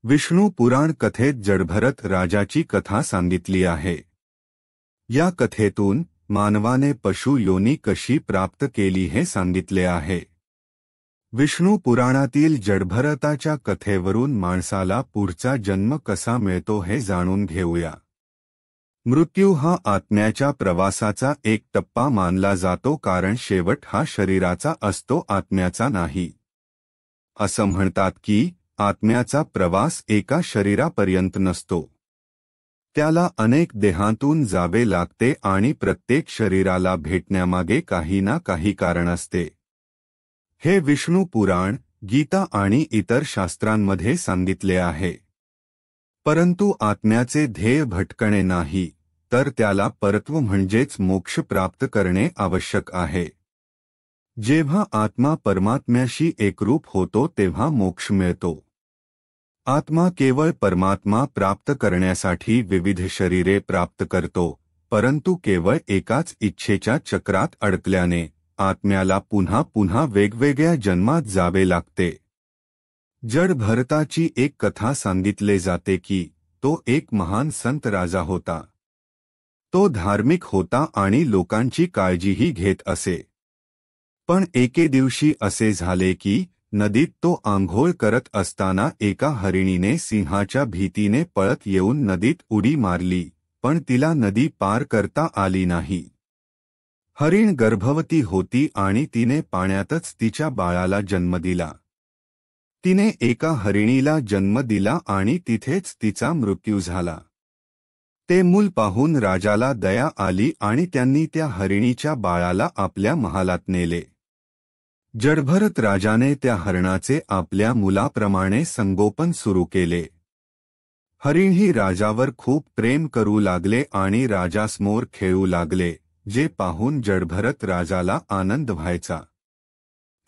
विष्णू पुराण कथेत जडभरत राजाची कथा सांगितली आहे। या कथेतून मानवाने पशु योनी कशी प्राप्त केली हे सांगितले आहे। विष्णू पुराणातील जडभरताच्या कथेवरून माणसाला पुढचा जन्म कसा मिळतो हे जाणून घेऊया। मृत्यू हा आत्म्याच्या प्रवासाचा एक टप्पा मानला जातो, कारण शेवट हा शरीराचा असतो, आत्म्याचा नाही। असं म्हणतात की आत्म्याचा प्रवास एका शरीरापर्यंत नसतो, त्याला अनेक देहांतून जावे लागते आणि प्रत्येक शरीराला भेटण्यामागे काही ना काही कारण असते। हे विष्णू पुराण, गीता आणि इतर शास्त्रांमध्ये सांगितले आहे। परंतु आत्म्याचे ध्येय भटकणे नाही, तर त्याला परत्व म्हणजेच मोक्ष प्राप्त करणे आवश्यक आहे। जेव्हा आत्मा परमात्म्याशी एकरूप होतो तेव्हा मोक्ष मिळतो। आत्मा केवळ परमात्मा प्राप्त करण्यासाठी विविध शरीरे प्राप्त करतो, परंतु केवळ एकाच इच्छेच्या चक्रात अडकल्याने आत्म्याला पुन्हा पुन्हा वेगवेगळ्या जन्मात जावे लागते। जडभरताची एक कथा सांगितले जाते की तो एक महान संत राजा होता। तो धार्मिक होता आणि लोकांची काळजीही घेत असे। पण एके दिवशी असे झाले की नदीत तो आंघोळ करत असताना एका हरिणीने सिंहाच्या भीतीने पळत येऊन नदीत उडी मारली, पण तिला नदी पार करता आली नाही। हरिण गर्भवती होती आणि तिने पाण्यातच तिच्या बाळाला जन्म दिला। तिने एका हरिणीला जन्म दिला आणि तिथेच तिचा मृत्यू झाला। ते मूल पाहून राजाला दया आली आणि त्यांनी त्या हरिणीच्या बाळाला आपल्या महालात नेले। जडभरत राजाने त्या हरणाचे आपल्या मुलाप्रमाणे संगोपन सुरू केले। हरिणही राजावर खूप प्रेम करू लागले आणि राजासमोर खेळू लागले, जे पाहून जडभरत राजाला आनंद व्हायचा।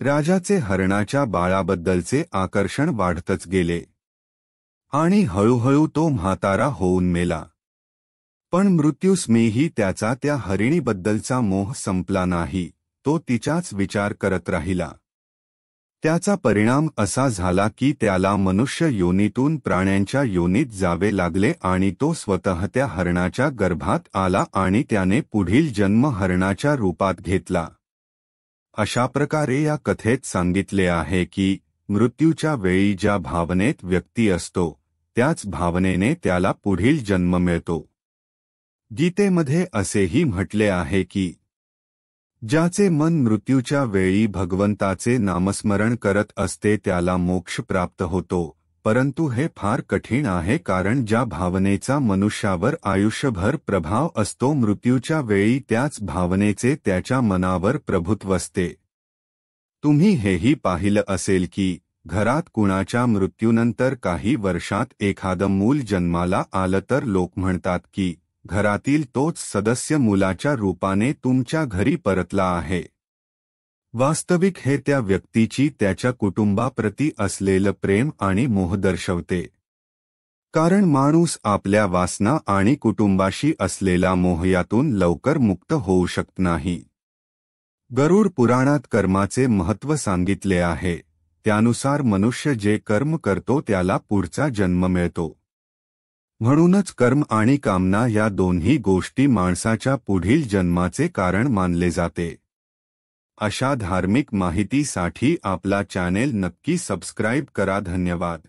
राजाचे हरणाच्या बाळाबद्दलचे आकर्षण वाढतच गेले आणि हळूहळू तो म्हातारा होऊन मेला। पण मृत्यूसमयीही त्याचा त्या हरिणीबद्दलचा मोह संपला नाही, तो तिचाच विचार करत राहिला। त्याचा परिणाम असा झाला की त्याला मनुष्य योनीतून प्राण्यांच्या योनीत जावे लागले आणि तो स्वतः त्या हरणाच्या गर्भात आला आणि त्याने पुढील जन्म हरणाच्या रूपात घेतला। अशा प्रकारे या कथेत सांगितले आहे की मृत्यूच्या वेळी ज्या भावनेत व्यक्ती असतो, त्याच भावनेने त्याला पुढील जन्म मिळतो। गीतेमध्ये असेही म्हटले आहे की ज्याचे मन मृत्यूच्या वेळी भगवंताचे नामस्मरण करत असते त्याला मोक्ष प्राप्त होतो, परंतु हे फार कठीण आहे, कारण ज्या भावनेचा मनुष्यावर आयुष्यभर प्रभाव असतो, मृत्यूच्या वेळी त्याच भावनेचे त्याच्या मनावर प्रभुत्व असते। तुम्ही हेही पाहिलं असेल की घरात कुणाच्या मृत्यूनंतर काही वर्षात एखादं मूल जन्माला आलं तर लोक म्हणतात की घरातील तोच सदस्य मुलाच्या रूपाने तुमच्या घरी परतला आहे। वास्तविक हे त्या व्यक्तीची त्याच्या कुटुंबाप्रती असलेलं प्रेम आणि मोह दर्शवते, कारण माणूस आपल्या वासना आणि कुटुंबाशी असलेला मोह यातून लवकर मुक्त होऊ शकत नाही। गरुड पुराणात कर्माचे महत्त्व सांगितले आहे, त्यानुसार मनुष्य जे कर्म करतो त्याला पुढचा जन्म मिळतो। म्हणूनच कर्म आणि कामना या दोन्ही गोष्टी माणसाच्या पुढील जन्माचे कारण मानले जाते। अशा धार्मिक माहितीसाठी आपला चॅनेल नक्की सबस्क्राईब करा। धन्यवाद।